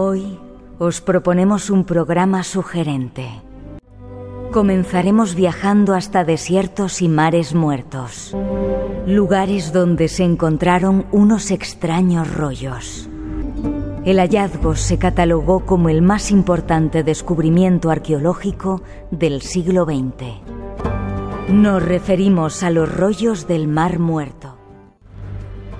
Hoy os proponemos un programa sugerente. Comenzaremos viajando hasta desiertos y mares muertos, lugares donde se encontraron unos extraños rollos. El hallazgo se catalogó como el más importante descubrimiento arqueológico del siglo XX. Nos referimos a los rollos del Mar Muerto.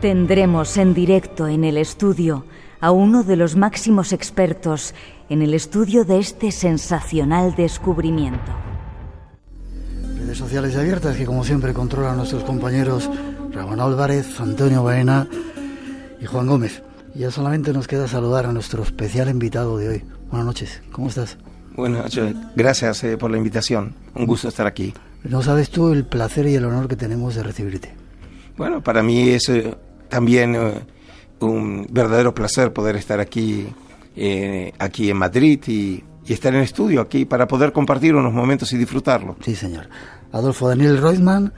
Tendremos en directo en el estudio a uno de los máximos expertos en el estudio de este sensacional descubrimiento. Redes sociales abiertas que, como siempre, controlan nuestros compañeros Ramón Álvarez, Antonio Baena y Juan Gómez. Y ya solamente nos queda saludar a nuestro especial invitado de hoy. Buenas noches, ¿cómo estás? Buenas noches, gracias por la invitación. Un gusto estar aquí. No sabes tú el placer y el honor que tenemos de recibirte. Bueno, para mí es también un verdadero placer poder estar aquí en Madrid y estar en estudio aquí para poder compartir unos momentos y disfrutarlo. Sí, señor. Adolfo Daniel Reutemann,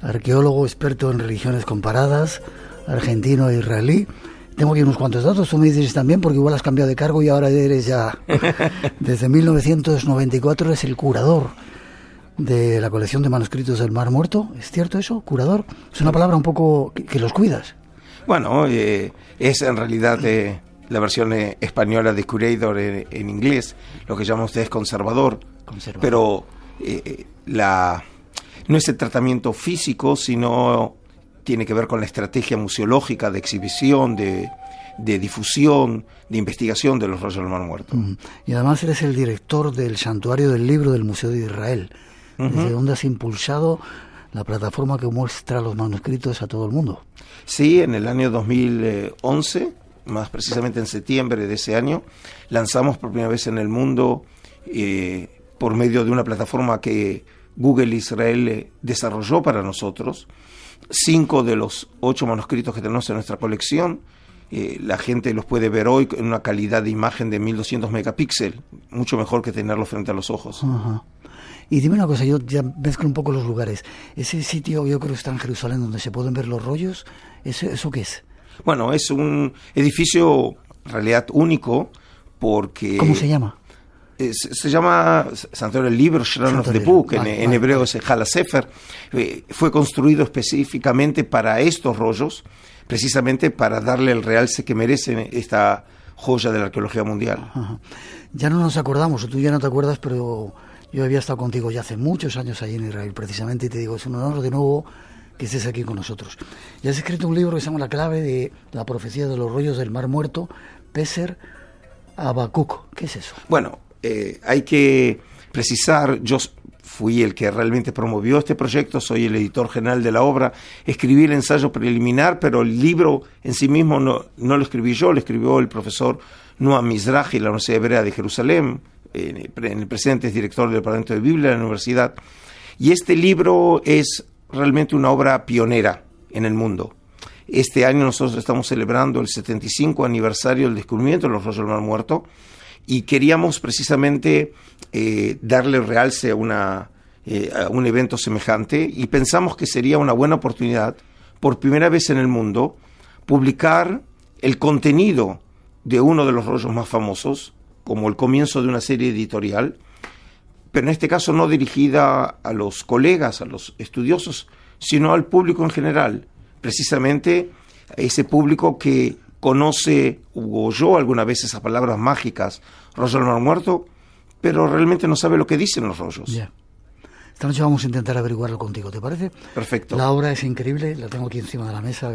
arqueólogo experto en religiones comparadas, argentino e israelí. Tengo aquí unos cuantos datos, tú me dices también, porque igual has cambiado de cargo y ahora eres ya... Desde 1994 eres el curador de la colección de manuscritos del Mar Muerto. ¿Es cierto eso, curador? Es una palabra un poco que los cuidas. Bueno, es en realidad la versión española de curator en inglés, lo que llaman ustedes conservador. Pero no es el tratamiento físico, sino tiene que ver con la estrategia museológica de exhibición, de difusión, de investigación de los rollos del Mar Muerto. Y además eres el director del Santuario del Libro del Museo de Israel, desde donde has impulsado la plataforma que muestra los manuscritos a todo el mundo. Sí, en el año 2011, más precisamente en septiembre de ese año, lanzamos por primera vez en el mundo, por medio de una plataforma que Google Israel desarrolló para nosotros, 5 de los 8 manuscritos que tenemos en nuestra colección. La gente los puede ver hoy en una calidad de imagen de 1200 megapíxeles, mucho mejor que tenerlos frente a los ojos. Ajá. Y dime una cosa, yo ya mezclo un poco los lugares. Ese sitio, yo creo que está en Jerusalén, donde se pueden ver los rollos, ¿eso qué es? Bueno, es un edificio en realidad único porque... ¿Cómo se llama? Se llama Santuario del Libro, Shrine of the Book, en hebreo es el Halasefer. Fue construido específicamente para estos rollos, precisamente para darle el realce que merecen esta joya de la arqueología mundial. Ajá. Ya no nos acordamos, o tú ya no te acuerdas, pero yo había estado contigo ya hace muchos años allí en Israel, precisamente, y te digo, es un honor de nuevo que estés aquí con nosotros. Y has escrito un libro que se llama La clave de la profecía de los rollos del Mar Muerto, Peser Habacuc. ¿Qué es eso? Bueno, hay que precisar, yo fui el que realmente promovió este proyecto, soy el editor general de la obra, escribí el ensayo preliminar, pero el libro en sí mismo no lo escribí yo, lo escribió el profesor Noam Mizrahi, la Universidad Hebrea de Jerusalén, en el presente es director del Departamento de Biblia de la universidad, y este libro es realmente una obra pionera en el mundo. Este año nosotros estamos celebrando el 75 aniversario del descubrimiento de los rollos del Mar Muerto, y queríamos precisamente darle realce a un evento semejante, y pensamos que sería una buena oportunidad, por primera vez en el mundo, publicar el contenido de uno de los rollos más famosos, como el comienzo de una serie editorial, pero en este caso no dirigida a los colegas, a los estudiosos, sino al público en general, precisamente a ese público que conoce o oyó alguna vez esas palabras mágicas, rollo del Mar Muerto, pero realmente no sabe lo que dicen los rollos. Yeah. Esta noche vamos a intentar averiguarlo contigo, ¿te parece? Perfecto. La obra es increíble, la tengo aquí encima de la mesa,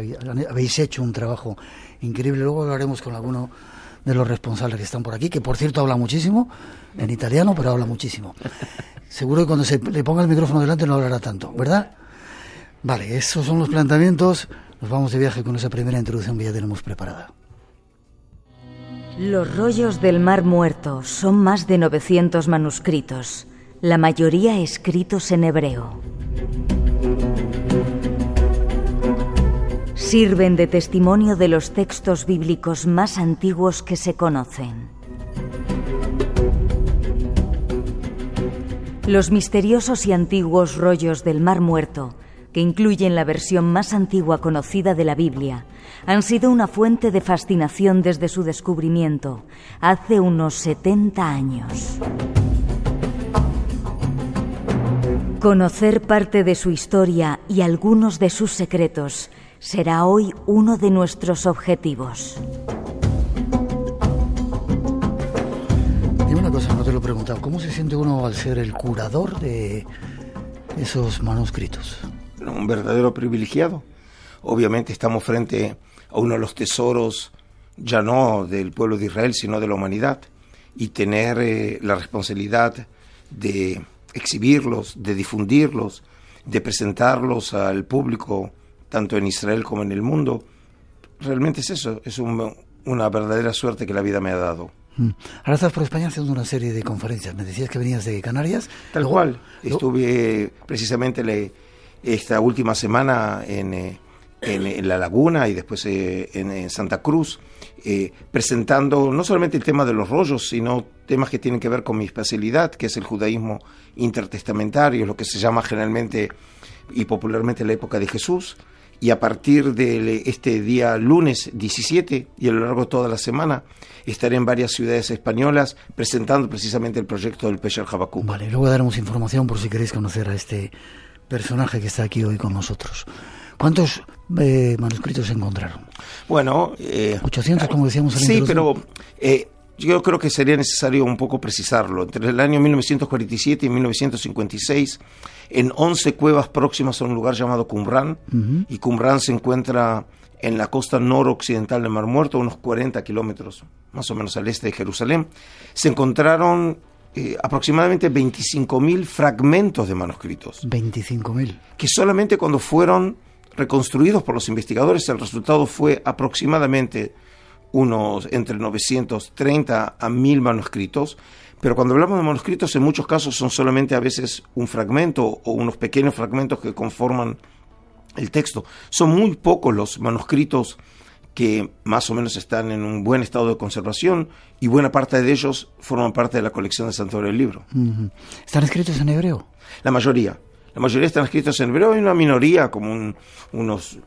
habéis hecho un trabajo increíble, luego hablaremos con alguno de los responsables que están por aquí, que por cierto habla muchísimo, en italiano, pero habla muchísimo. Seguro que cuando se le ponga el micrófono delante no hablará tanto, ¿verdad? Vale, esos son los planteamientos. Nos vamos de viaje con esa primera introducción que ya tenemos preparada. Los rollos del Mar Muerto son más de 900 manuscritos, la mayoría escritos en hebreo. Sirven de testimonio de los textos bíblicos más antiguos que se conocen. Los misteriosos y antiguos rollos del Mar Muerto que incluyen la versión más antigua conocida de la Biblia, han sido una fuente de fascinación desde su descubrimiento, hace unos 70 años. Conocer parte de su historia y algunos de sus secretos será hoy uno de nuestros objetivos. Dime una cosa, no te lo he preguntado. ¿Cómo se siente uno al ser el curador de esos manuscritos? Un verdadero privilegiado. Obviamente estamos frente a uno de los tesoros, ya no del pueblo de Israel, sino de la humanidad. Y tener la responsabilidad de exhibirlos, de difundirlos, de presentarlos al público, tanto en Israel como en el mundo, realmente es eso, es una verdadera suerte que la vida me ha dado. Ahora estás por España haciendo una serie de conferencias. Me decías que venías de Canarias. Tal cual. Estuve precisamente esta última semana en La Laguna y después en Santa Cruz, presentando no solamente el tema de los rollos, sino temas que tienen que ver con mi especialidad, que es el judaísmo intertestamentario, lo que se llama generalmente y popularmente la época de Jesús. Y a partir de este día lunes 17 y a lo largo de toda la semana estaré en varias ciudades españolas presentando precisamente el proyecto del Pesher Habacuc. Vale, luego daremos información por si queréis conocer a este personaje que está aquí hoy con nosotros. ¿Cuántos manuscritos se encontraron? Bueno, 800, como decíamos al sí, pero yo creo que sería necesario un poco precisarlo. Entre el año 1947 y 1956, en 11 cuevas próximas a un lugar llamado Qumran, y Qumran se encuentra en la costa noroccidental del Mar Muerto, unos 40 kilómetros más o menos al este de Jerusalén, se encontraron aproximadamente 25.000 fragmentos de manuscritos. 25.000. Que solamente cuando fueron reconstruidos por los investigadores, el resultado fue aproximadamente unos entre 930 a 1.000 manuscritos, pero cuando hablamos de manuscritos en muchos casos son solamente a veces un fragmento o unos pequeños fragmentos que conforman el texto. Son muy pocos los manuscritos que más o menos están en un buen estado de conservación y buena parte de ellos forman parte de la colección de Santuario del Libro. ¿Están escritos en hebreo? La mayoría están escritos en hebreo, hay una minoría como unos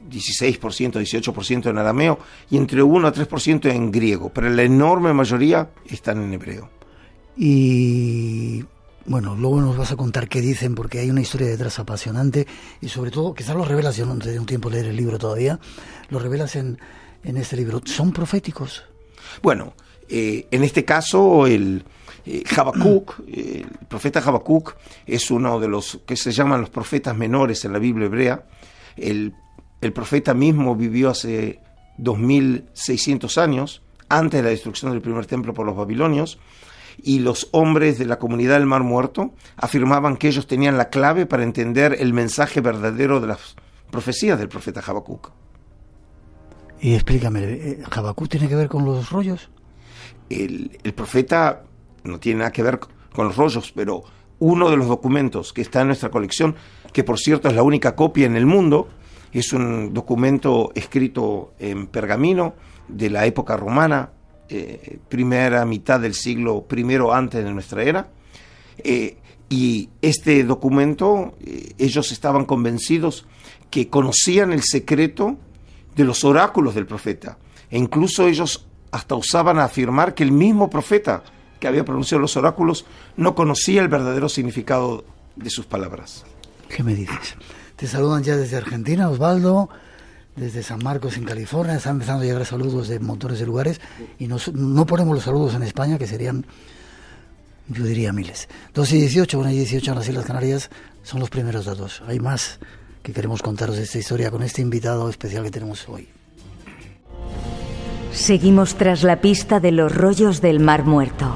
16%, 18% en arameo y entre 1 a 3% en griego, pero la enorme mayoría están en hebreo. Y bueno, luego nos vas a contar qué dicen, porque hay una historia detrás apasionante y sobre todo, quizás lo revelas, yo no te doy un tiempo de leer el libro todavía, lo revelas en este libro. ¿Son proféticos? Bueno, en este caso el Habacuc, el profeta Habacuc es uno de los que se llaman los profetas menores en la Biblia hebrea. El profeta mismo vivió hace 2600 años, antes de la destrucción del primer templo por los babilonios, y los hombres de la comunidad del Mar Muerto afirmaban que ellos tenían la clave para entender el mensaje verdadero de las profecías del profeta Habacuc. Y explícame, ¿Habacuc tiene que ver con los rollos? El profeta no tiene nada que ver con los rollos, pero uno de los documentos que está en nuestra colección, que por cierto es la única copia en el mundo, es un documento escrito en pergamino de la época romana, primera mitad del siglo I antes de nuestra era, y este documento ellos estaban convencidos que conocían el secreto de los oráculos del profeta, e incluso ellos hasta usaban a afirmar que el mismo profeta que había pronunciado los oráculos no conocía el verdadero significado de sus palabras. ¿Qué me dices? Te saludan ya desde Argentina, Osvaldo, desde San Marcos en California, están empezando a llegar saludos de montones de lugares y no ponemos los saludos en España, que serían, yo diría, miles. 12 y 18, 1 y 18 en las Islas Canarias son los primeros datos. Hay más que queremos contaros de esta historia con este invitado especial que tenemos hoy. Seguimos tras la pista de los rollos del Mar Muerto.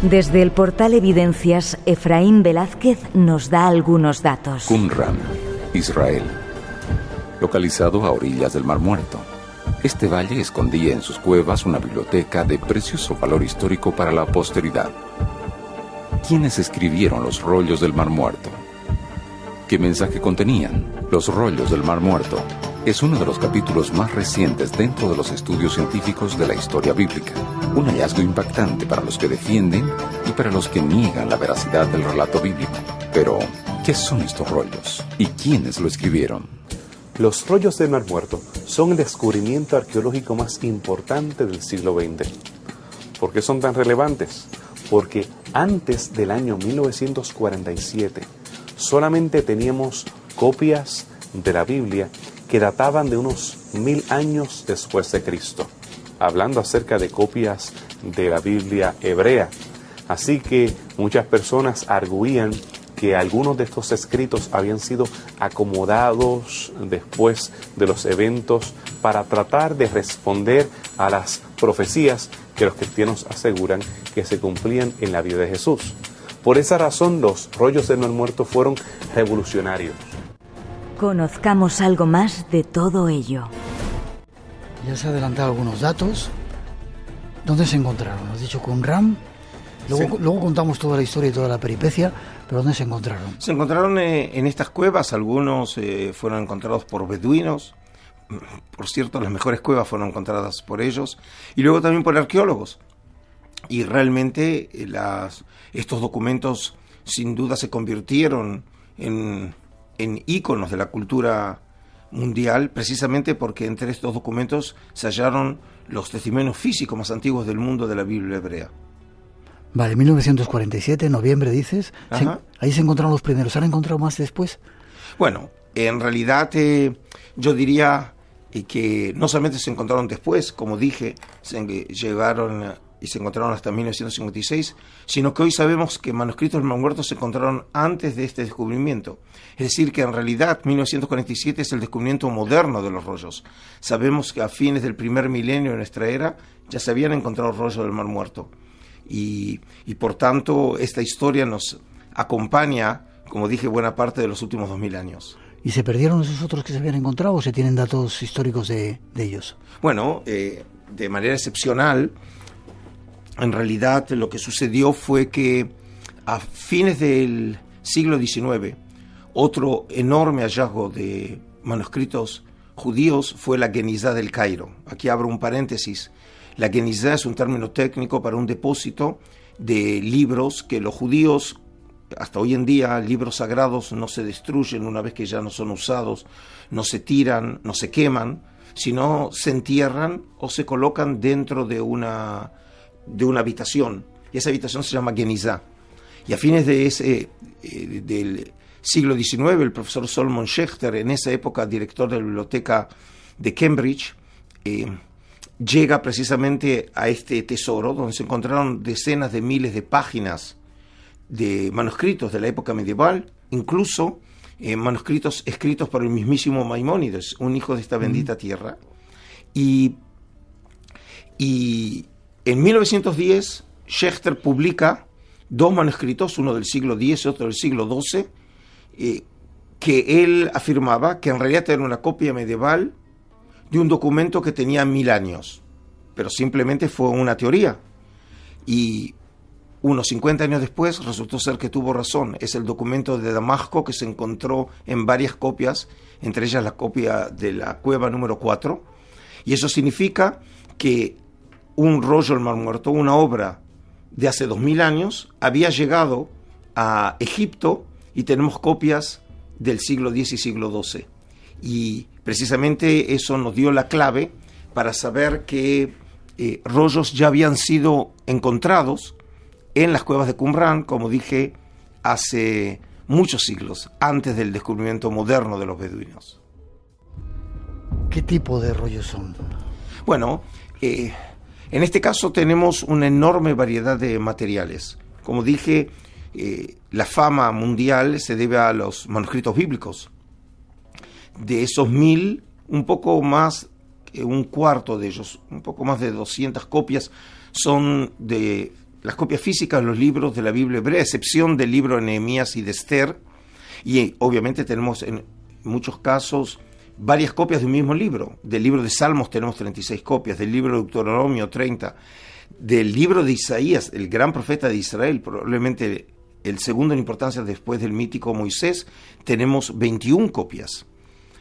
Desde el portal Evidencias, Efraín Velázquez nos da algunos datos. Qumran, Israel. Localizado a orillas del Mar Muerto. Este valle escondía en sus cuevas una biblioteca de precioso valor histórico para la posteridad. ¿Quiénes escribieron los rollos del Mar Muerto? ¿Qué mensaje contenían los rollos del Mar Muerto? es uno de los capítulos más recientes dentro de los estudios científicos de la historia bíblica. Un hallazgo impactante para los que defienden y para los que niegan la veracidad del relato bíblico. Pero, ¿qué son estos rollos? ¿Y quiénes lo escribieron? Los rollos del Mar Muerto son el descubrimiento arqueológico más importante del siglo XX. ¿Por qué son tan relevantes? Porque antes del año 1947 solamente teníamos copias de la Biblia que databan de unos 1000 años después de Cristo, hablando acerca de copias de la Biblia hebrea. Así que muchas personas arguían que algunos de estos escritos habían sido acomodados después de los eventos para tratar de responder a las profecías que los cristianos aseguran que se cumplían en la vida de Jesús. Por esa razón, los rollos del Mar Muerto fueron revolucionarios. Conozcamos algo más de todo ello. Ya se han adelantado algunos datos. ¿Dónde se encontraron? Has dicho Qumran. Luego contamos toda la historia y toda la peripecia, pero ¿dónde se encontraron? Se encontraron en estas cuevas, algunos fueron encontrados por beduinos. Por cierto, las mejores cuevas fueron encontradas por ellos, y luego también por arqueólogos. Y realmente estos documentos sin duda se convirtieron en íconos de la cultura mundial, precisamente porque entre estos documentos se hallaron los testimonios físicos más antiguos del mundo de la Biblia hebrea. Vale, 1947, noviembre dices. Ahí se encontraron los primeros. ¿Se han encontrado más después? Bueno, en realidad yo diría que no solamente se encontraron después, como dije, llegaron y se encontraron hasta 1956, sino que hoy sabemos que manuscritos del Mar Muerto se encontraron antes de este descubrimiento. Es decir, que en realidad 1947 es el descubrimiento moderno de los rollos. Sabemos que a fines del primer milenio de nuestra era ya se habían encontrado rollos del Mar Muerto. Y por tanto esta historia nos acompaña, como dije, buena parte de los últimos 2000 años. ¿Y se perdieron esos otros que se habían encontrado o se tienen datos históricos de ellos? Bueno, de manera excepcional, en realidad lo que sucedió fue que a fines del siglo XIX, otro enorme hallazgo de manuscritos judíos fue la Genizá del Cairo. Aquí abro un paréntesis. La Genizá es un término técnico para un depósito de libros que los judíos, hasta hoy en día, libros sagrados no se destruyen una vez que ya no son usados, no se tiran, no se queman, sino se entierran o se colocan dentro de una habitación. Y esa habitación se llama Genizá. Y a fines de del siglo XIX, el profesor Solomon Schechter, en esa época director de la biblioteca de Cambridge, llega precisamente a este tesoro, donde se encontraron decenas de miles de páginas de manuscritos de la época medieval, incluso manuscritos escritos por el mismísimo Maimónides, un hijo de esta bendita tierra. Y en 1910, Schechter publica dos manuscritos, uno del siglo X y otro del siglo XII, que él afirmaba que en realidad era una copia medieval de un documento que tenía 1000 años, pero simplemente fue una teoría. Y unos 50 años después resultó ser que tuvo razón. Es el documento de Damasco que se encontró en varias copias, entre ellas la copia de la cueva número 4, y eso significa que un rollo del Mar Muerto, una obra de hace 2000 años, había llegado a Egipto y tenemos copias del siglo X y siglo XII. Y precisamente eso nos dio la clave para saber que rollos ya habían sido encontrados en las cuevas de Qumran, como dije, hace muchos siglos, antes del descubrimiento moderno de los beduinos. ¿Qué tipo de rollos son? Bueno, en este caso tenemos una enorme variedad de materiales. Como dije, la fama mundial se debe a los manuscritos bíblicos. De esos 1000, un poco más, un cuarto de ellos, un poco más de 200 copias, son de las copias físicas de los libros de la Biblia hebrea, a excepción del libro de Nehemías y de Esther. Y obviamente tenemos en muchos casos varias copias de un mismo libro. Del libro de Salmos tenemos 36 copias, del libro de Deuteronomio 30, del libro de Isaías, el gran profeta de Israel, probablemente el segundo en importancia después del mítico Moisés, tenemos 21 copias.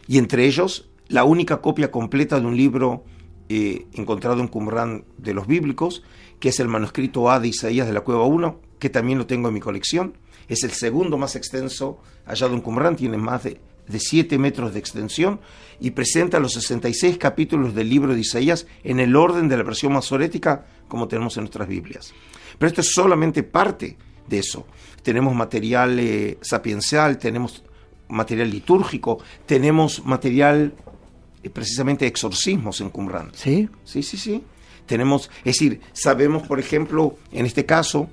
Y entre ellos la única copia completa de un libro encontrado en Qumrán de los bíblicos, que es el manuscrito A de Isaías de la Cueva 1, que también lo tengo en mi colección. Es el segundo más extenso hallado en Qumrán, tiene más de 7 metros de extensión y presenta los 66 capítulos del libro de Isaías en el orden de la versión masorética como tenemos en nuestras Biblias. Pero esto es solamente parte de eso. Tenemos material sapiencial, tenemos material litúrgico, tenemos material precisamente de exorcismos en Qumrán. ¿Sí? Sí. Tenemos, es decir, sabemos, por ejemplo, en este caso,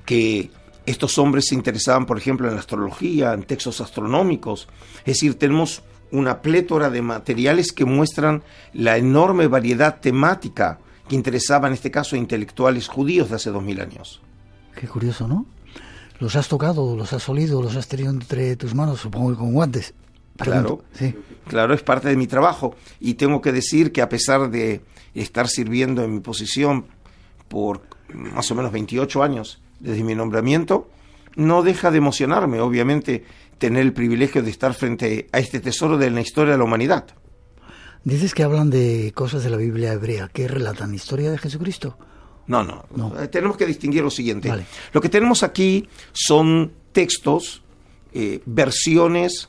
que estos hombres se interesaban, por ejemplo, en la astrología, en textos astronómicos. Es decir, tenemos una plétora de materiales que muestran la enorme variedad temática que interesaba en este caso a intelectuales judíos de hace 2000 años. Qué curioso, ¿no? ¿Los has tocado, los has olido, los has tenido entre tus manos, supongo que con guantes? Claro, sí. Claro, es parte de mi trabajo. Y tengo que decir que a pesar de estar sirviendo en mi posición por más o menos 28 años desde mi nombramiento, no deja de emocionarme, obviamente, tener el privilegio de estar frente a este tesoro de la historia de la humanidad. Dices que hablan de cosas de la Biblia hebrea. ¿Qué relatan? ¿Historia de Jesucristo? No. Tenemos que distinguir lo siguiente. Vale. Lo que tenemos aquí son textos, versiones,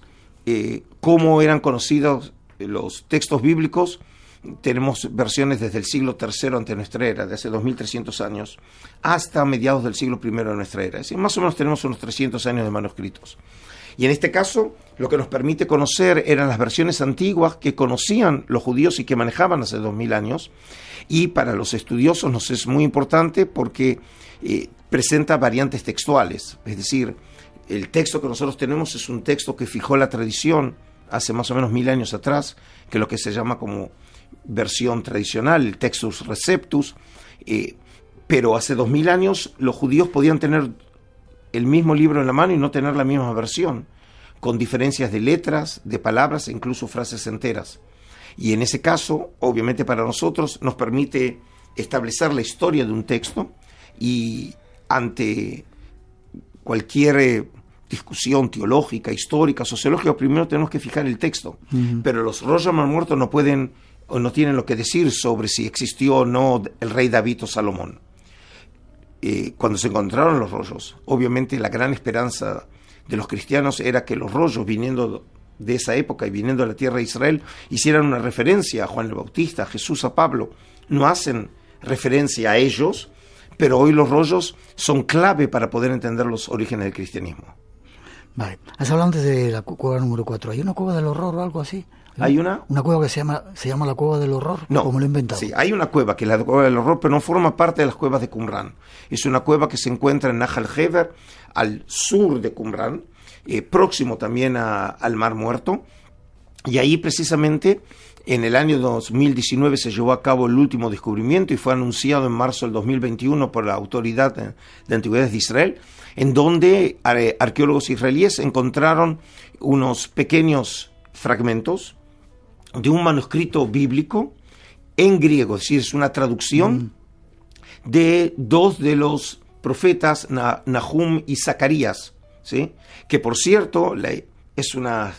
cómo eran conocidos los textos bíblicos. Tenemos versiones desde el siglo III ante nuestra era, de hace 2300 años, hasta mediados del siglo I de nuestra era. Es decir, más o menos tenemos unos 300 años de manuscritos. Y en este caso, lo que nos permite conocer eran las versiones antiguas que conocían los judíos y que manejaban hace 2000 años. Y para los estudiosos nos es muy importante porque presenta variantes textuales. Es decir, el texto que nosotros tenemos es un texto que fijó la tradición hace más o menos 1000 años atrás, que es lo que se llama como versión tradicional, el Textus Receptus, pero hace 2000 años los judíos podían tener el mismo libro en la mano y no tener la misma versión, con diferencias de letras, de palabras e incluso frases enteras. Y en ese caso, obviamente para nosotros, nos permite establecer la historia de un texto y ante cualquier discusión teológica, histórica, sociológica, primero tenemos que fijar el texto. Pero los rollos del Mar Muerto no pueden o no tienen lo que decir sobre si existió o no el rey David o Salomón. Cuando se encontraron los rollos, obviamente la gran esperanza de los cristianos era que los rollos, viniendo de esa época y viniendo de la tierra de Israel, hicieran una referencia a Juan el Bautista, a Jesús, a Pablo. No hacen referencia a ellos, pero hoy los rollos son clave para poder entender los orígenes del cristianismo. Vale. Has hablado antes de la cueva número 4. ¿Hay una cueva del horror o algo así? ¿Hay una? ¿Una cueva que se llama la cueva del horror? No. ¿Cómo lo he inventado? Sí, hay una cueva que es la cueva del horror, pero no forma parte de las cuevas de Qumrán. Es una cueva que se encuentra en Nahal Hever, al sur de Qumrán, próximo también al Mar Muerto. Y ahí precisamente en el año 2019 se llevó a cabo el último descubrimiento y fue anunciado en marzo del 2021 por la Autoridad de Antigüedades de Israel, en donde arqueólogos israelíes encontraron unos pequeños fragmentos de un manuscrito bíblico en griego, es decir, es una traducción de dos de los profetas, Nahum y Zacarías, ¿sí? Que por cierto es una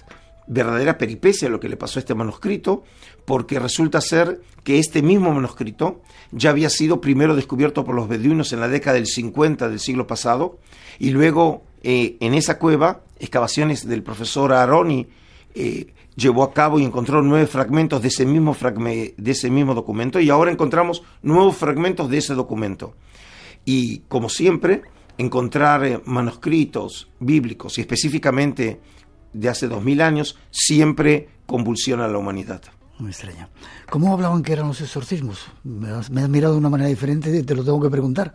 verdadera peripecia lo que le pasó a este manuscrito, porque resulta ser que este mismo manuscrito ya había sido primero descubierto por los beduinos en la década del 50 del siglo pasado, y luego en esa cueva, excavaciones del profesor Aaroni llevó a cabo y encontró 9 fragmentos de ese mismo documento, y ahora encontramos nuevos fragmentos de ese documento. Y como siempre, encontrar manuscritos bíblicos y específicamente de hace 2000 años siempre convulsiona a la humanidad. Muy extraño. ¿Cómo hablaban que eran los exorcismos? Me has mirado de una manera diferente y te lo tengo que preguntar.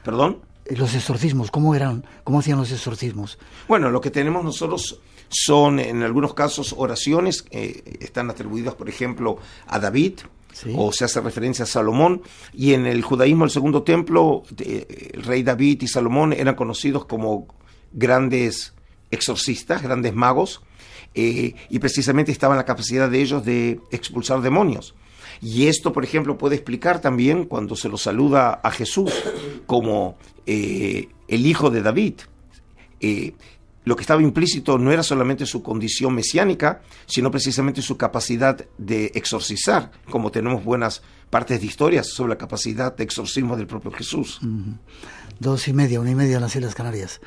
¿Perdón? Los exorcismos, ¿cómo eran? ¿Cómo hacían los exorcismos? Bueno, lo que tenemos nosotros son, en algunos casos, oraciones, están atribuidas, por ejemplo, a David, ¿sí? O se hace referencia a Salomón, y en el judaísmo, el segundo templo, el rey David y Salomón eran conocidos como grandes exorcistas, grandes magos, y precisamente estaba en la capacidad de ellos de expulsar demonios. Y esto, por ejemplo, puede explicar también cuando se lo saluda a Jesús como el hijo de David. lo que estaba implícito no era solamente su condición mesiánica, sino precisamente su capacidad de exorcizar, como tenemos buenas partes de historias sobre la capacidad de exorcismo del propio Jesús. 2:30, 1:30 en las Islas Canarias.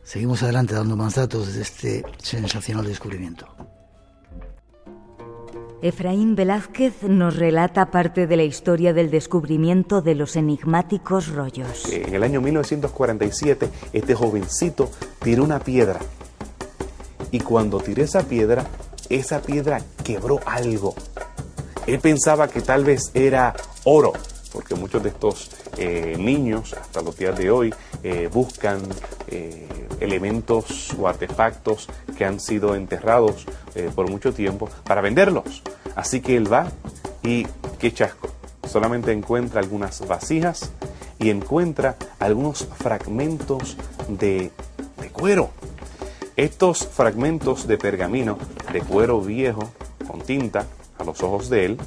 Seguimos adelante dando más datos de este sensacional descubrimiento. Efraín Velázquez nos relata parte de la historia del descubrimiento de los enigmáticos rollos. En el año 1947, este jovencito tiró una piedra. Y cuando tiró esa piedra quebró algo. Él pensaba que tal vez era oro, porque muchos de estos niños, hasta los días de hoy, buscan elementos o artefactos que han sido enterrados por mucho tiempo para venderlos. Así que él va y, qué chasco, solamente encuentra algunas vasijas y encuentra algunos fragmentos de cuero. Estos fragmentos de pergamino, de cuero viejo, con tinta, a los ojos de él,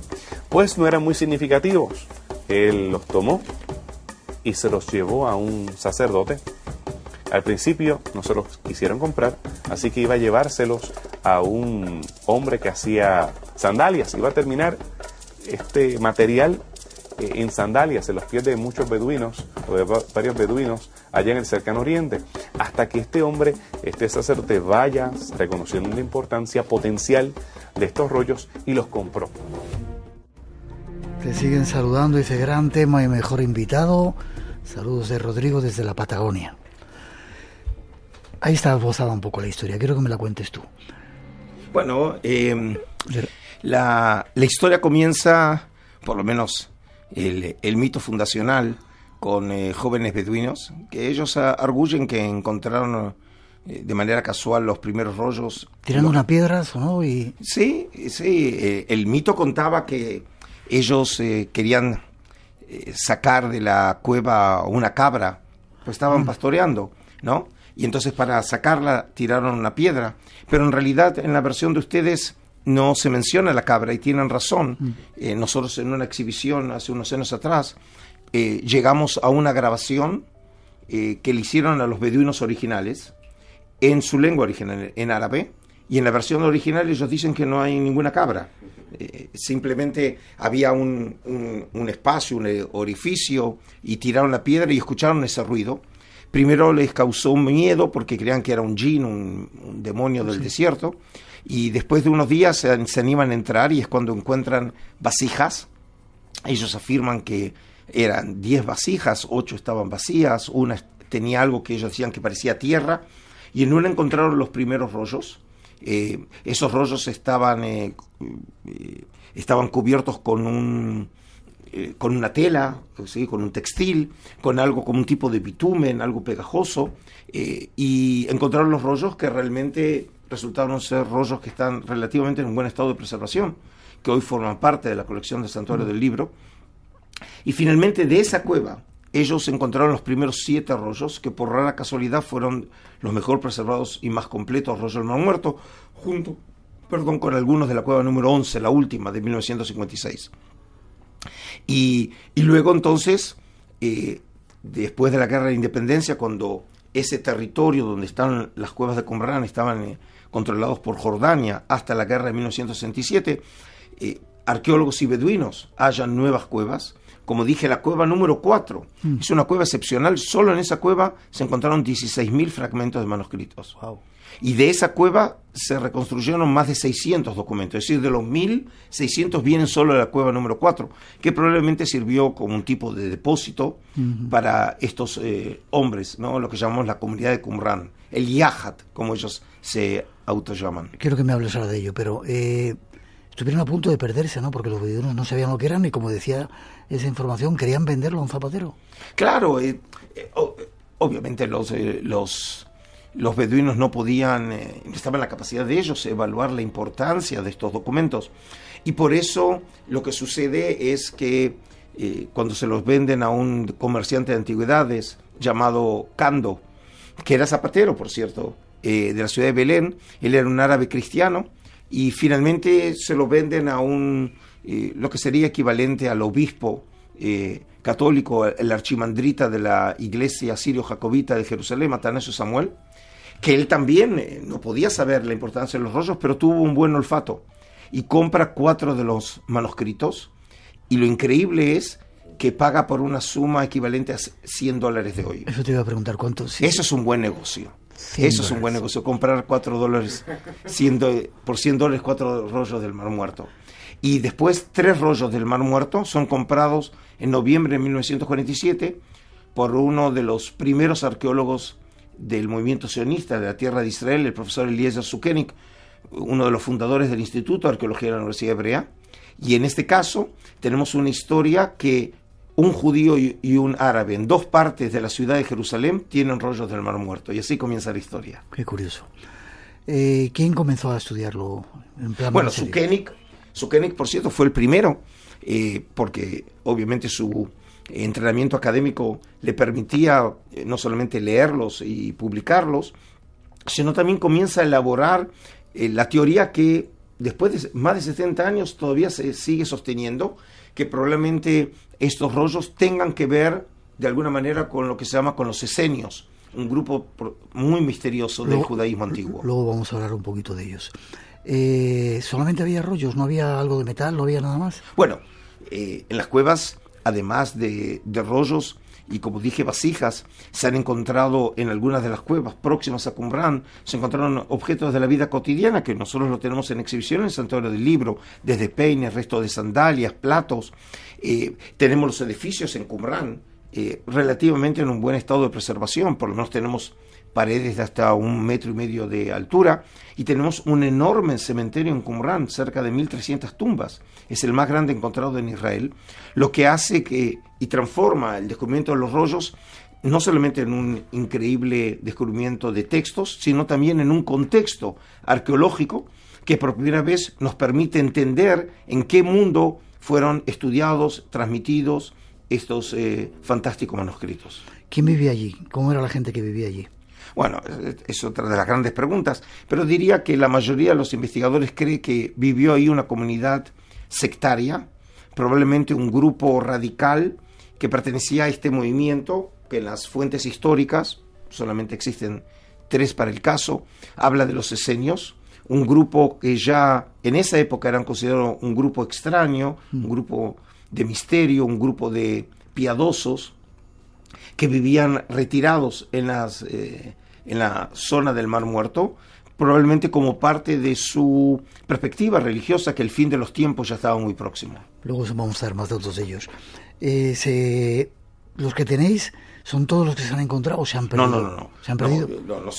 pues no eran muy significativos. Él los tomó y se los llevó a un sacerdote. Al principio no se los quisieron comprar, así que iba a llevárselos a un hombre que hacía sandalias. Iba a terminar este material en sandalias, en los pies de muchos beduinos, o de varios beduinos, allá en el cercano oriente, hasta que este hombre, este sacerdote, vaya reconociendo la importancia potencial de estos rollos y los compró. Te siguen saludando, dice, gran tema y mejor invitado. Saludos de Rodrigo desde la Patagonia. Ahí está esbozada un poco la historia, quiero que me la cuentes tú. Bueno, la historia comienza, por lo menos el mito fundacional, con jóvenes beduinos, que ellos arguyen que encontraron de manera casual los primeros rollos. Tirando una piedra, ¿no? Sí, el mito contaba que ellos querían sacar de la cueva una cabra, pues estaban pastoreando, ¿no? Y entonces para sacarla tiraron una piedra, pero en realidad en la versión de ustedes no se menciona la cabra y tienen razón. Nosotros en una exhibición hace unos años atrás llegamos a una grabación que le hicieron a los beduinos originales en su lengua original, en árabe, y en la versión original ellos dicen que no hay ninguna cabra. Simplemente había un espacio, un orificio, y tiraron la piedra y escucharon ese ruido. Primero les causó un miedo porque creían que era un jinn, un demonio del desierto, y después de unos días se animan a entrar y es cuando encuentran vasijas. Ellos afirman que eran 10 vasijas, 8 estaban vacías, una tenía algo que ellos decían que parecía tierra, y en una encontraron los primeros rollos. Esos rollos estaban cubiertos con una tela, ¿sí? Con un textil, con algo como un tipo de bitumen, algo pegajoso, y encontraron los rollos que realmente resultaron ser rollos que están relativamente en un buen estado de preservación, que hoy forman parte de la colección del Santuario del Libro. Y finalmente de esa cueva ellos encontraron los primeros 7 rollos, que por rara casualidad fueron los mejor preservados y más completos rollos del Mar Muerto, junto con algunos de la cueva número 11, la última, de 1956. Y luego entonces, después de la Guerra de Independencia, cuando ese territorio donde están las cuevas de Qumrán estaban controlados por Jordania hasta la Guerra de 1967, arqueólogos y beduinos hallan nuevas cuevas. Como dije, la cueva número 4 es una cueva excepcional. Solo en esa cueva se encontraron 16.000 fragmentos de manuscritos. Wow. Y de esa cueva se reconstruyeron más de 600 documentos. Es decir, de los 1.600 vienen solo de la cueva número 4, que probablemente sirvió como un tipo de depósito para estos hombres, ¿no? Lo que llamamos la comunidad de Qumrán, el Yahat, como ellos se autollaman. Quiero que me hables ahora de ello, pero estuvieron a punto de perderse, ¿no? Porque los beduinos no sabían lo que eran y, como decía esa información, querían venderlo a un zapatero. Claro, obviamente los beduinos no podían, estaban en la capacidad de ellos evaluar la importancia de estos documentos. Y por eso lo que sucede es que cuando se los venden a un comerciante de antigüedades llamado Kando, que era zapatero, por cierto, de la ciudad de Belén, él era un árabe cristiano, y finalmente se lo venden a lo que sería equivalente al obispo católico, el archimandrita de la iglesia sirio-jacobita de Jerusalén, Atanasio Samuel. que él también no podía saber la importancia de los rollos, pero tuvo un buen olfato y compra 4 de los manuscritos, y lo increíble es que paga por una suma equivalente a $100 de hoy. Eso te iba a preguntar, ¿cuánto? Sí. Eso es un buen negocio. Eso es un buen negocio, comprar $4, por $100 4 rollos del Mar Muerto. Y después 3 rollos del Mar Muerto son comprados en noviembre de 1947 por uno de los primeros arqueólogos del movimiento sionista de la tierra de Israel, el profesor Eliezer Sukenik, uno de los fundadores del Instituto de Arqueología de la Universidad Hebrea. Y en este caso tenemos una historia que un judío y un árabe en 2 partes de la ciudad de Jerusalén tienen rollos del Mar Muerto, y así comienza la historia. Qué curioso. ¿Quién comenzó a estudiarlo en plan? Bueno, Sukenik, por cierto, fue el primero, porque obviamente su entrenamiento académico le permitía no solamente leerlos y publicarlos, sino también comienza a elaborar la teoría que después de más de 70 años todavía se sigue sosteniendo, que probablemente estos rollos tengan que ver de alguna manera con lo que se llama con los esenios, un grupo muy misterioso del judaísmo antiguo. Luego vamos a hablar un poquito de ellos. ¿Solamente había rollos? ¿No había algo de metal? ¿No había nada más? Bueno, en las cuevas, además de rollos y, como dije, vasijas, se han encontrado en algunas de las cuevas próximas a Qumran, se encontraron objetos de la vida cotidiana que nosotros lo tenemos en exhibición en el Santuario del Libro, desde peines, restos de sandalias, platos. Tenemos los edificios en Qumran relativamente en un buen estado de preservación, por lo menos tenemos paredes de hasta 1,5 metros de altura, y tenemos un enorme cementerio en Qumran, cerca de 1.300 tumbas. Es el más grande encontrado en Israel, lo que hace que y transforma el descubrimiento de los rollos no solamente en un increíble descubrimiento de textos, sino también en un contexto arqueológico que por primera vez nos permite entender en qué mundo fueron estudiados, transmitidos estos fantásticos manuscritos. ¿Quién vivía allí? ¿Cómo era la gente que vivía allí? Bueno, es otra de las grandes preguntas, pero diría que la mayoría de los investigadores cree que vivió ahí una comunidad sectaria, probablemente un grupo radical que pertenecía a este movimiento, que en las fuentes históricas, solamente existen 3 para el caso, habla de los esenios, un grupo que ya en esa época eran considerados un grupo extraño, un grupo de misterio, un grupo de piadosos, que vivían retirados en la zona del Mar Muerto, probablemente como parte de su perspectiva religiosa, que el fin de los tiempos ya estaba muy próximo. Luego vamos a dar más datos de ellos. ¿Los que tenéis son todos los que se han encontrado o se han perdido? No. ¿Se han perdido? No,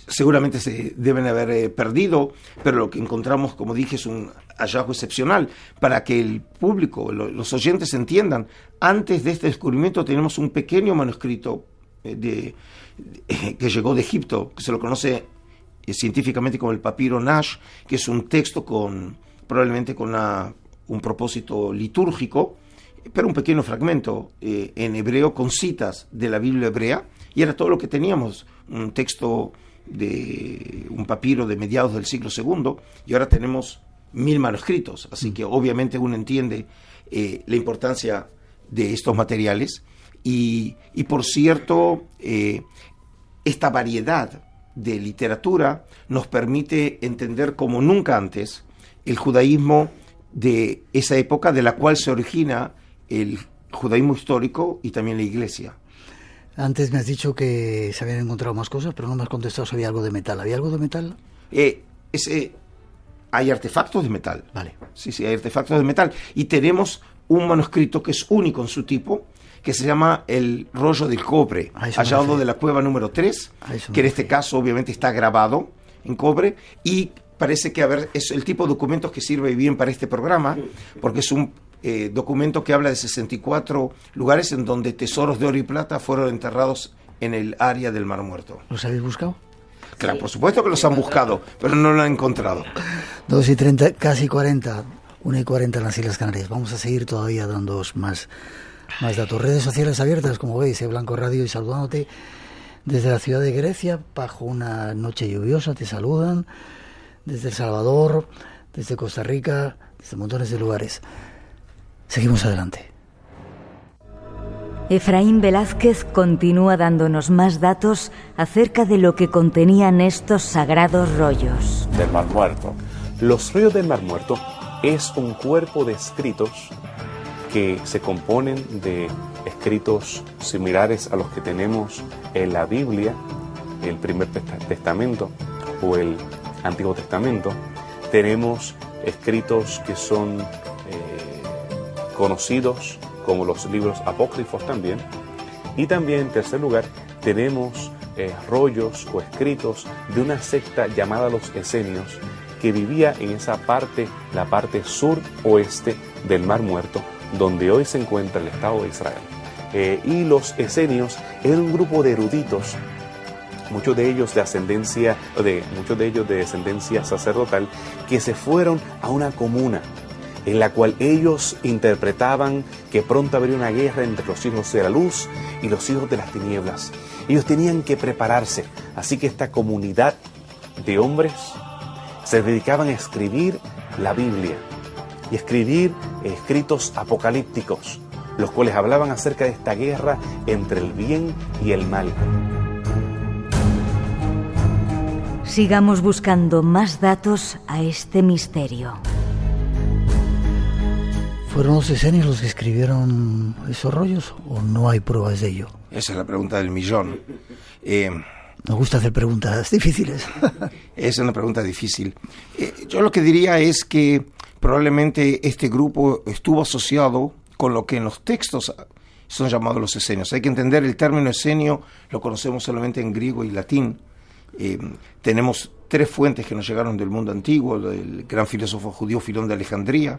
seguramente se deben haber perdido, pero lo que encontramos, como dije, es un hallazgo excepcional. Para que el público, los oyentes entiendan, antes de este descubrimiento tenemos un pequeño manuscrito que llegó de Egipto, que se lo conoce científicamente como el papiro Nash, que es un texto probablemente con un propósito litúrgico, pero un pequeño fragmento en hebreo con citas de la Biblia hebrea, y era todo lo que teníamos, un texto de un papiro de mediados del siglo II, y ahora tenemos 1000 manuscritos, así que obviamente uno entiende la importancia de estos materiales, y por cierto, esta variedad de literatura nos permite entender como nunca antes el judaísmo de esa época, de la cual se origina el judaísmo histórico y también la iglesia. Antes me has dicho que se habían encontrado más cosas, pero no me has contestado si había algo de metal. ¿Había algo de metal? Hay artefactos de metal. Vale. Sí, hay artefactos de metal. Y tenemos un manuscrito que es único en su tipo, que se llama el rollo del cobre, hallado de la cueva número 3, que en este caso obviamente está grabado en cobre, y parece que es el tipo de documentos que sirve bien para este programa, porque es un documento que habla de 64 lugares en donde tesoros de oro y plata fueron enterrados en el área del Mar Muerto. ¿Los habéis buscado? Claro, por supuesto que los han buscado, pero no lo han encontrado. 2:30, casi 40, 1:40 en las Islas Canarias. Vamos a seguir todavía dando más datos. Redes sociales abiertas, como veis, Blanco Radio, y saludándote desde la ciudad de Grecia, bajo una noche lluviosa, te saludan desde El Salvador, desde Costa Rica, desde montones de lugares. Seguimos adelante. Efraín Velázquez continúa dándonos más datos acerca de lo que contenían estos sagrados rollos. Del Mar Muerto. Los rollos del Mar Muerto es un cuerpo de escritos que se componen de escritos similares a los que tenemos en la Biblia, el Primer Testamento o el Antiguo Testamento. Tenemos escritos que son conocidos como los libros apócrifos también. Y también, en tercer lugar, tenemos rollos o escritos de una secta llamada los esenios, que vivía en esa parte, la parte sur-oeste del Mar Muerto, donde hoy se encuentra el Estado de Israel. Y los esenios eran un grupo de eruditos, muchos de ellos de descendencia sacerdotal, que se fueron a una comuna en la cual ellos interpretaban que pronto habría una guerra entre los hijos de la luz y los hijos de las tinieblas. Ellos tenían que prepararse, así que esta comunidad de hombres se dedicaban a escribir la Biblia y escribir escritos apocalípticos, los cuales hablaban acerca de esta guerra entre el bien y el mal. Sigamos buscando más datos a este misterio. ¿Fueron los esenios los que escribieron esos rollos o no hay pruebas de ello? Esa es la pregunta del millón. Nos gusta hacer preguntas difíciles. Es una pregunta difícil. Yo lo que diría es que probablemente este grupo estuvo asociado con lo que en los textos son llamados los esenios. Hay que entender el término esenio, lo conocemos solamente en griego y latín. Tenemos 3 fuentes que nos llegaron del mundo antiguo, del gran filósofo judío Filón de Alejandría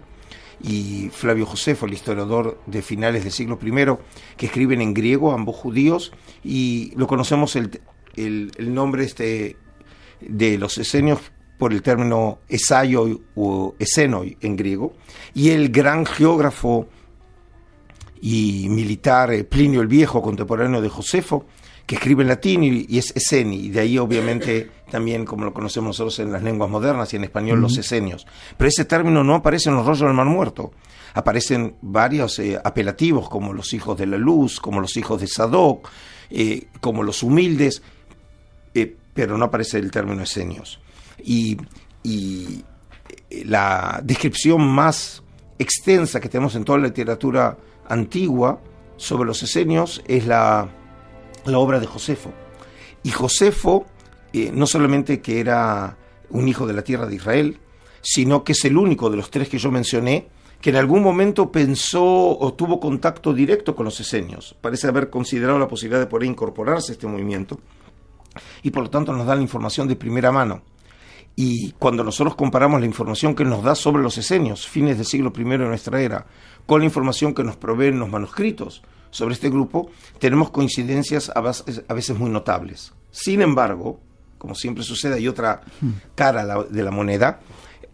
y Flavio Josefo, el historiador de finales del siglo I, que escriben en griego, ambos judíos, y lo conocemos el nombre de los esenios por el término esaio o esenoi en griego, y el gran geógrafo y militar Plinio el Viejo, contemporáneo de Josefo, que escribe en latín y es eseni, y de ahí obviamente también, como lo conocemos nosotros en las lenguas modernas y en español, los esenios. Pero ese término no aparece en los rollos del Mar Muerto. Aparecen varios apelativos, como los hijos de la luz, como los hijos de Sadoc, como los humildes, pero no aparece el término esenios. Y la descripción más extensa que tenemos en toda la literatura antigua sobre los esenios es la obra de Josefo. Y Josefo, no solamente que era un hijo de la tierra de Israel, sino que es el único de los 3 que yo mencioné que en algún momento pensó o tuvo contacto directo con los esenios. Parece haber considerado la posibilidad de poder incorporarse a este movimiento, y por lo tanto nos da la información de primera mano. Y cuando nosotros comparamos la información que nos da sobre los esenios, fines del siglo I de nuestra era, con la información que nos proveen los manuscritos sobre este grupo, tenemos coincidencias a veces muy notables. Sin embargo, como siempre sucede, hay otra cara de la moneda.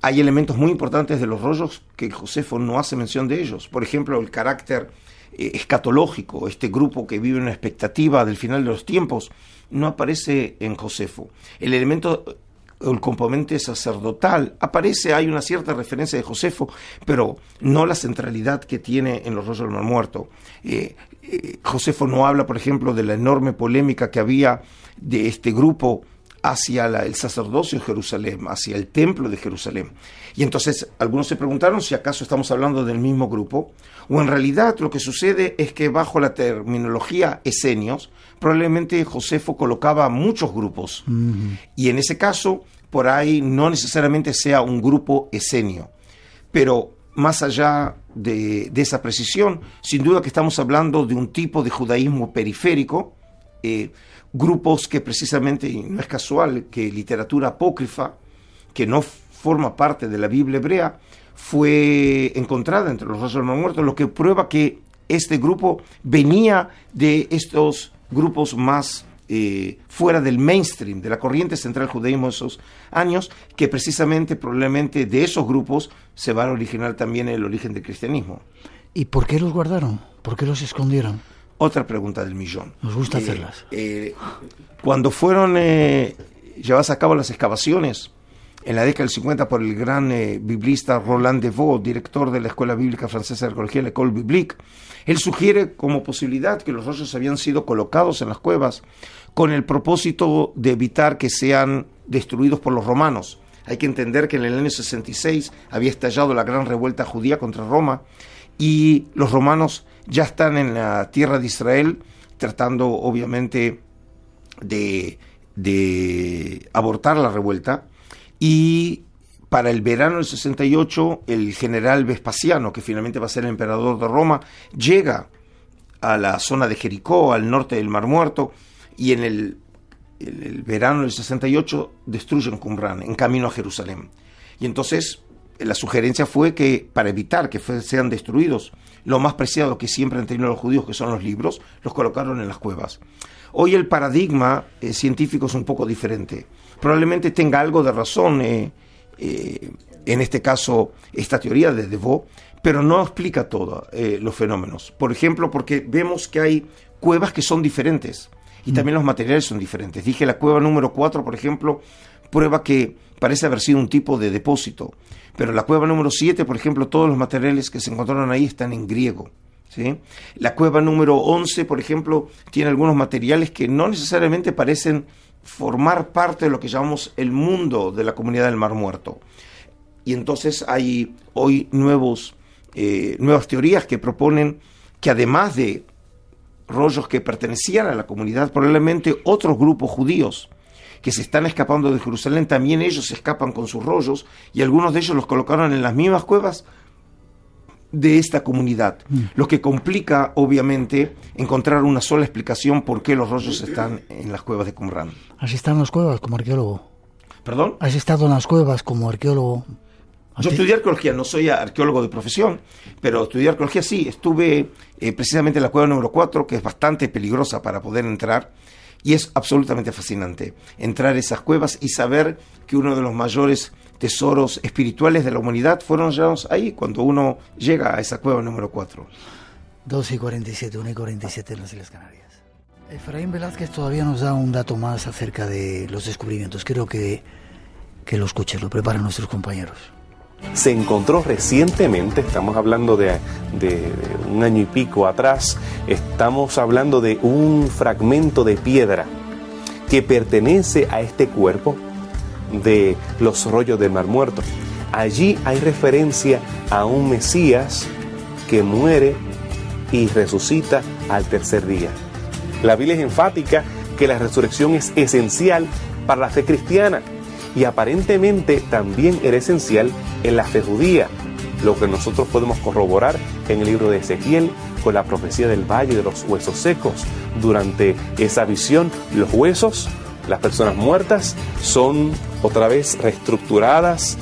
Hay elementos muy importantes de los rollos que Josefo no hace mención de ellos. Por ejemplo, el carácter escatológico, este grupo que vive en una expectativa del final de los tiempos, no aparece en Josefo. El elemento, el componente sacerdotal aparece, hay una cierta referencia de Josefo, pero no la centralidad que tiene en los rollos del Mar Muerto. Josefo no habla, por ejemplo, de la enorme polémica que había de este grupo hacia el sacerdocio de Jerusalén, hacia el templo de Jerusalén. Y entonces algunos se preguntaron si acaso estamos hablando del mismo grupo, o en realidad lo que sucede es que bajo la terminología esenios, probablemente Josefo colocaba muchos grupos, y en ese caso, por ahí no necesariamente sea un grupo esenio, pero más allá de esa precisión, sin duda que estamos hablando de un tipo de judaísmo periférico, grupos que precisamente, y no es casual que literatura apócrifa, que no forma parte de la Biblia hebrea, fue encontrada entre los rollos del Mar Muerto, lo que prueba que este grupo venía de estos grupos más fuera del mainstream, de la corriente central del judaísmo de esos años, que precisamente, probablemente de esos grupos se va a originar también el origen del cristianismo. ¿Y por qué los guardaron? ¿Por qué los escondieron? Otra pregunta del millón. Nos gusta hacerlas. Cuando fueron llevadas a cabo las excavaciones en la década del 50 por el gran biblista Roland Devaux, director de la Escuela Bíblica Francesa de Arqueología, l'École Biblique. Él sugiere como posibilidad que los rollos habían sido colocados en las cuevas con el propósito de evitar que sean destruidos por los romanos. Hay que entender que en el año 66 había estallado la gran revuelta judía contra Roma y los romanos ya están en la tierra de Israel tratando obviamente de abortar la revuelta, y para el verano del 68 el general Vespasiano, que finalmente va a ser el emperador de Roma, llega a la zona de Jericó, al norte del Mar Muerto, y en el verano del 68 destruyen Qumrán en camino a Jerusalén. Y entonces la sugerencia fue que para evitar que sean destruidos lo más preciado que siempre han tenido los judíos, que son los libros, los colocaron en las cuevas. Hoy el paradigma científico es un poco diferente. Probablemente tenga algo de razón en este caso esta teoría de Devaux, pero no explica todos los fenómenos. Por ejemplo, porque vemos que hay cuevas que son diferentes y también los materiales son diferentes. Dije la cueva número 4, por ejemplo, prueba que parece haber sido un tipo de depósito, pero la cueva número 7, por ejemplo, todos los materiales que se encontraron ahí están en griego, ¿sí? La cueva número 11, por ejemplo, tiene algunos materiales que no necesariamente parecen formar parte de lo que llamamos el mundo de la comunidad del Mar Muerto. Y entonces hay hoy nuevas teorías que proponen que además de rollos que pertenecían a la comunidad, probablemente otros grupos judíos que se están escapando de Jerusalén, también ellos se escapan con sus rollos, y algunos de ellos los colocaron en las mismas cuevas de esta comunidad, lo que complica obviamente encontrar una sola explicación por qué los rollos están en las cuevas de Qumrán. ¿Has estado en las cuevas como arqueólogo? ¿Perdón? ¿Has estado en las cuevas como arqueólogo? Yo estudié arqueología, no soy arqueólogo de profesión, pero estudié arqueología sí. Estuve precisamente en la cueva número 4, que es bastante peligrosa para poder entrar, y es absolutamente fascinante entrar a esas cuevas y saber que uno de los mayores tesoros espirituales de la humanidad fueron hallados ahí, cuando uno llega a esa cueva número 4. 12:47, 1:47 en las Islas Canarias. Efraín Velázquez todavía nos da un dato más acerca de los descubrimientos. Quiero que lo escuchen, lo preparan nuestros compañeros. Se encontró recientemente, estamos hablando de un año y pico atrás, estamos hablando de un fragmento de piedra que pertenece a este cuerpo de los rollos del Mar Muerto. Allí hay referencia a un Mesías que muere y resucita al tercer día. La Biblia es enfática que la resurrección es esencial para la fe cristiana, y aparentemente también era esencial en la fe judía, lo que nosotros podemos corroborar en el libro de Ezequiel con la profecía del valle de los huesos secos. Durante esa visión, los huesos, las personas muertas, son otra vez reestructuradas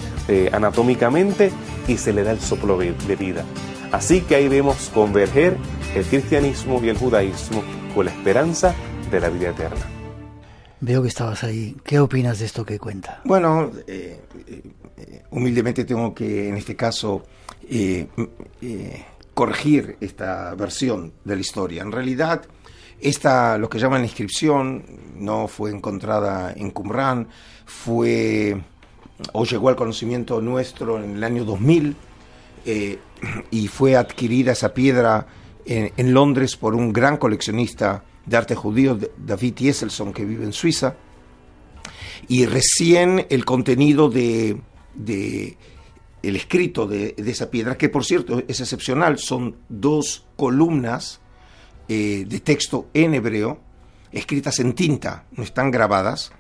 anatómicamente y se le da el soplo de vida. Así que ahí vemos converger el cristianismo y el judaísmo con la esperanza de la vida eterna. Veo que estabas ahí. ¿Qué opinas de esto que cuenta? Bueno, humildemente tengo que, en este caso, corregir esta versión de la historia. En realidad, lo que llaman la inscripción, no fue encontrada en Qumrán, llegó al conocimiento nuestro en el año 2000, y fue adquirida esa piedra en Londres por un gran coleccionista de arte judío, David Jesselson, que vive en Suiza, y recién el contenido el escrito de esa piedra, que por cierto es excepcional, son 2 columnas de texto en hebreo, escritas en tinta, no están grabadas,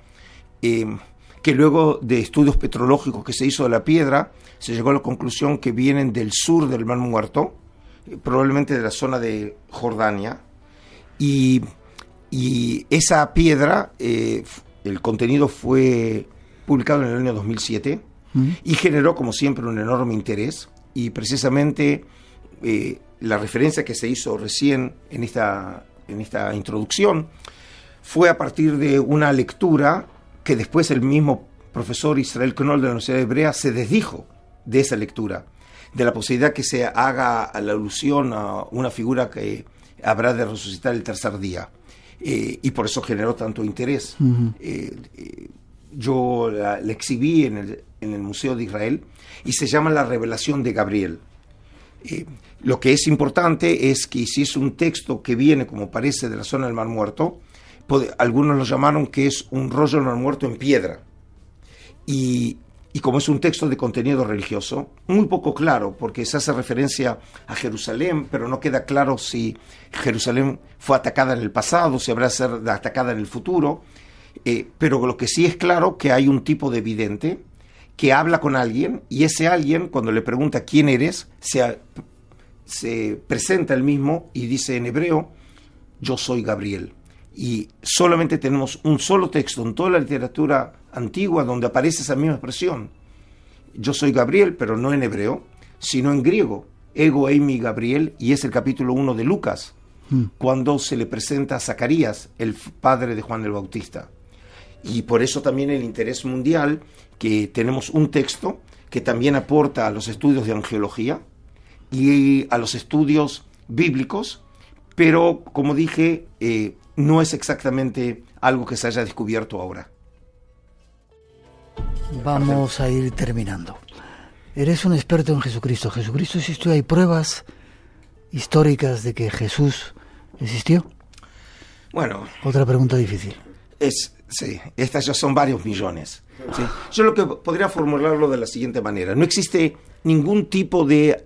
que luego de estudios petrológicos que se hizo de la piedra, se llegó a la conclusión que vienen del sur del Mar Muerto, probablemente de la zona de Jordania, y esa piedra, el contenido fue publicado en el año 2007 y generó, como siempre, un enorme interés, y precisamente la referencia que se hizo recién en esta introducción fue a partir de una lectura que después el mismo profesor Israel Knoll de la Universidad Hebrea se desdijo de esa lectura, de la posibilidad que se haga a la alusión a una figura que habrá de resucitar el tercer día, y por eso generó tanto interés. Yo la exhibí en en el Museo de Israel y se llama La Revelación de Gabriel. Lo que es importante es que si es un texto que viene, como parece, de la zona del Mar Muerto, algunos lo llamaron que es un rollo del Mar Muerto en piedra. Y como es un texto de contenido religioso, muy poco claro, porque se hace referencia a Jerusalén, pero no queda claro si Jerusalén fue atacada en el pasado, si habrá de ser atacada en el futuro, pero lo que sí es claro que hay un tipo de vidente que habla con alguien, y ese alguien, cuando le pregunta quién eres, se presenta él mismo y dice en hebreo, yo soy Gabriel. Y solamente tenemos un solo texto en toda la literatura antigua donde aparece esa misma expresión. Yo soy Gabriel, pero no en hebreo, sino en griego. Ego eimi Gabriel, y es el capítulo 1 de Lucas, cuando se le presenta a Zacarías, el padre de Juan el Bautista. Y por eso también el interés mundial, que tenemos un texto que también aporta a los estudios de angelología y a los estudios bíblicos, pero como dije, no es exactamente algo que se haya descubierto ahora. Vamos a ir terminando. Eres un experto en Jesucristo. ¿Jesucristo existió? ¿Hay pruebas históricas de que Jesús existió? Bueno. Otra pregunta difícil. Sí, estas ya son varios millones. ¿Sí? Yo lo que podría formularlo de la siguiente manera. No existe ningún tipo de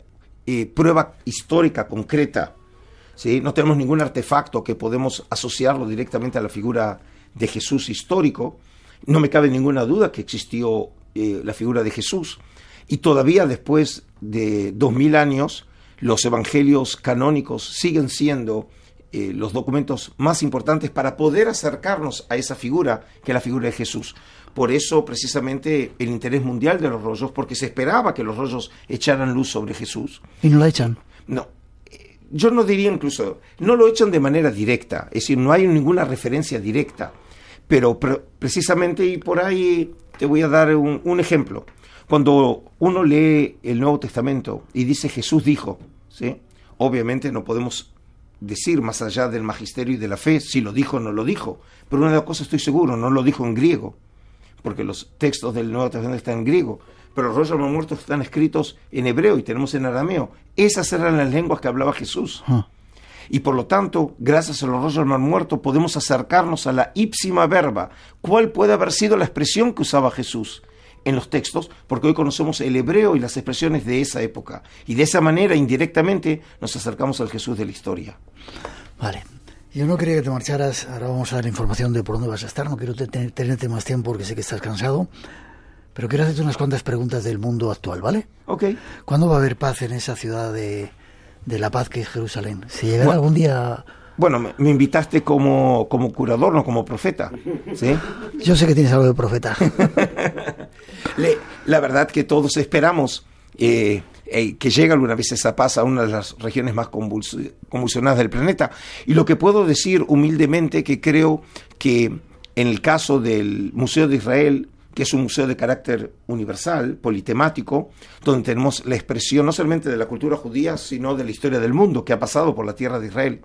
prueba histórica concreta. ¿Sí? No tenemos ningún artefacto que podemos asociarlo directamente a la figura de Jesús histórico. No me cabe ninguna duda que existió la figura de Jesús. Y todavía después de 2000 años, los evangelios canónicos siguen siendo los documentos más importantes para poder acercarnos a esa figura, que es la figura de Jesús. Por eso, precisamente, el interés mundial de los rollos, porque se esperaba que los rollos echaran luz sobre Jesús. ¿Y no la echan? No. Yo no diría incluso, no lo echan de manera directa, es decir, no hay ninguna referencia directa, pero precisamente, y por ahí te voy a dar un ejemplo. Cuando uno lee el Nuevo Testamento y dice Jesús dijo, ¿sí? Obviamente no podemos decir más allá del magisterio y de la fe si lo dijo o no lo dijo, pero una de las cosas estoy seguro, no lo dijo en griego, porque los textos del Nuevo Testamento están en griego, pero los rollos de los muertos están escritos en hebreo y tenemos en arameo. Esas eran las lenguas que hablaba Jesús. Y por lo tanto, gracias a los rollos del Mar Muerto, podemos acercarnos a la ipsima verba. ¿Cuál puede haber sido la expresión que usaba Jesús en los textos? Porque hoy conocemos el hebreo y las expresiones de esa época. Y de esa manera, indirectamente, nos acercamos al Jesús de la historia. Vale. Yo no quería que te marcharas. Ahora vamos a dar información de por dónde vas a estar. No quiero tenerte más tiempo porque sé que estás cansado. Pero quiero hacerte unas cuantas preguntas del mundo actual, ¿vale? Ok. ¿Cuándo va a haber paz en esa ciudad de la paz que es Jerusalén? ¿Se llegará algún día? Bueno, me invitaste como curador, no como profeta, ¿sí? Yo sé que tienes algo de profeta. La verdad que todos esperamos que llegue alguna vez esa paz a una de las regiones más convulsionadas del planeta. Y lo que puedo decir humildemente, que creo que en el caso del Museo de Israel, que es un museo de carácter universal, politemático, donde tenemos la expresión no solamente de la cultura judía, sino de la historia del mundo que ha pasado por la tierra de Israel.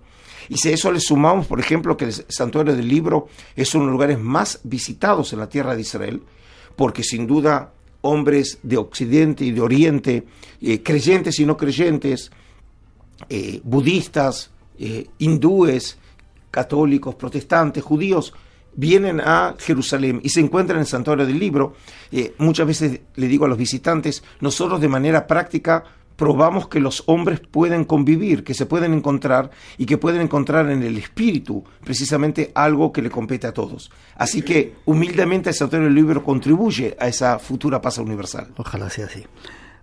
Y si a eso le sumamos, por ejemplo, que el Santuario del Libro es uno de los lugares más visitados en la tierra de Israel, porque sin duda hombres de Occidente y de Oriente, creyentes y no creyentes, budistas, hindúes, católicos, protestantes, judíos, vienen a Jerusalén y se encuentran en el Santuario del Libro. Muchas veces le digo a los visitantes, nosotros de manera práctica probamos que los hombres pueden convivir, que se pueden encontrar y que pueden encontrar en el espíritu precisamente algo que le compete a todos. Así que humildemente el Santuario del Libro contribuye a esa futura paz universal. Ojalá sea así.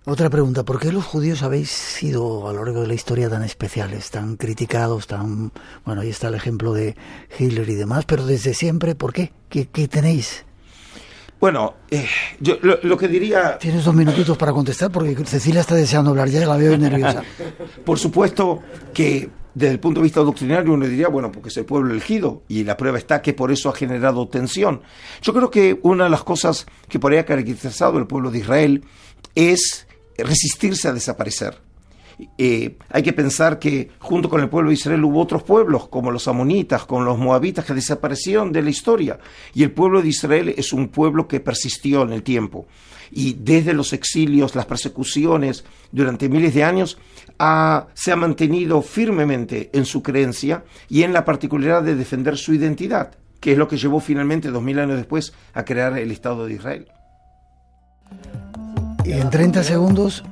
Otra pregunta, ¿por qué los judíos habéis sido a lo largo de la historia tan especiales, tan criticados, tan... Bueno, ahí está el ejemplo de Hitler y demás, pero desde siempre, ¿por qué? ¿Qué tenéis? Bueno, yo lo que diría... Tienes 2 minutitos para contestar porque Cecilia está deseando hablar, ya la veo nerviosa. Por supuesto que desde el punto de vista doctrinario uno diría, bueno, porque es el pueblo elegido y la prueba está que por eso ha generado tensión. Yo creo que una de las cosas que por ahí ha caracterizado el pueblo de Israel es resistirse a desaparecer. Hay que pensar que junto con el pueblo de Israel hubo otros pueblos, como los amonitas, como los moabitas, que desaparecieron de la historia. Y el pueblo de Israel es un pueblo que persistió en el tiempo. Y desde los exilios, las persecuciones, durante miles de años, se ha mantenido firmemente en su creencia y en la particularidad de defender su identidad, que es lo que llevó finalmente, 2000 años después, a crear el Estado de Israel. Y en 30 segundos...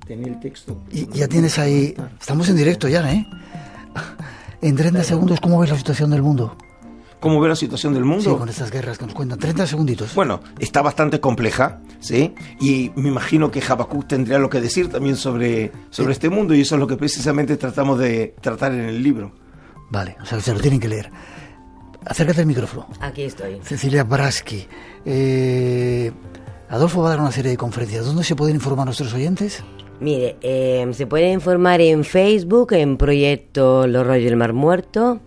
Tenía el texto. Y ya tienes ahí... Estamos en directo ya, ¿eh? En 30 segundos, ¿cómo ves la situación del mundo? ¿Cómo ve la situación del mundo? Sí, con estas guerras que nos cuentan. 30 segunditos. Bueno, está bastante compleja, ¿sí? Y me imagino que Habacuc tendría lo que decir también sobre este mundo, y eso es lo que precisamente tratamos de tratar en el libro. Vale, o sea, se lo tienen que leer. Acércate al micrófono. Aquí estoy. Cecilia Braschi. Adolfo va a dar una serie de conferencias. ¿Dónde se pueden informar nuestros oyentes? Mire, se puede informar en Facebook, en Proyecto Los Rollos del Mar Muerto,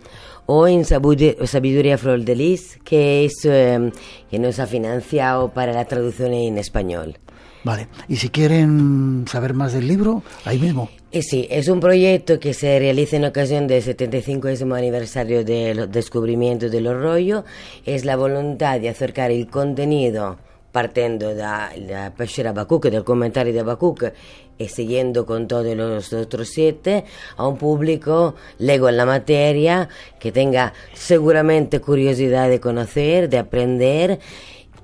o en Sabiduría Flor de Lis, que es que nos ha financiado para la traducción en español. Vale, y si quieren saber más del libro, ahí mismo. Sí, es un proyecto que se realiza en ocasión del 75º aniversario del descubrimiento del rollo. Es la voluntad de acercar el contenido partendo da Pesher Habacuc, del comentario de Habacuc, y siguiendo con todos los otros 7, a un público lego en la materia, que tenga seguramente curiosidad de conocer, de aprender,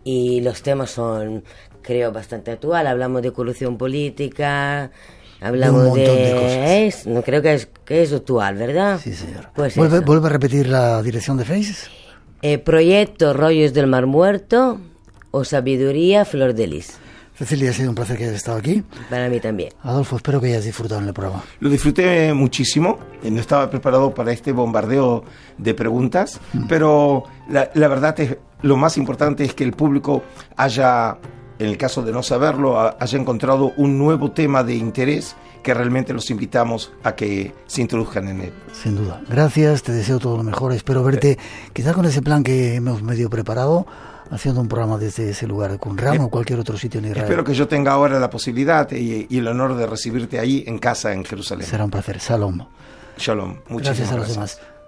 y los temas son, creo, bastante actuales. Hablamos de corrupción política, hablamos un montón de cosas. No creo que es actual, ¿verdad? Sí, señor. Pues ¿Vuelve a repetir la dirección de Facebook? Proyecto Rollos del Mar Muerto o Sabiduría Flor de Lis. Cecilia, ha sido un placer que hayas estado aquí. Para mí también. Adolfo, espero que hayas disfrutado en el programa. Lo disfruté muchísimo, no estaba preparado para este bombardeo de preguntas, pero la verdad es, lo más importante es que el público haya, en el caso de no saberlo, haya encontrado un nuevo tema de interés que realmente los invitamos a que se introduzcan en él. Sin duda. Gracias, te deseo todo lo mejor. Espero verte quizás con ese plan que hemos medio preparado, haciendo un programa desde ese lugar, con Ram o cualquier otro sitio en Israel. Espero que yo tenga ahora la posibilidad y el honor de recibirte ahí en casa en Jerusalén. Será un placer. Shalom. Shalom. Muchísimas Gracias a los gracias. demás.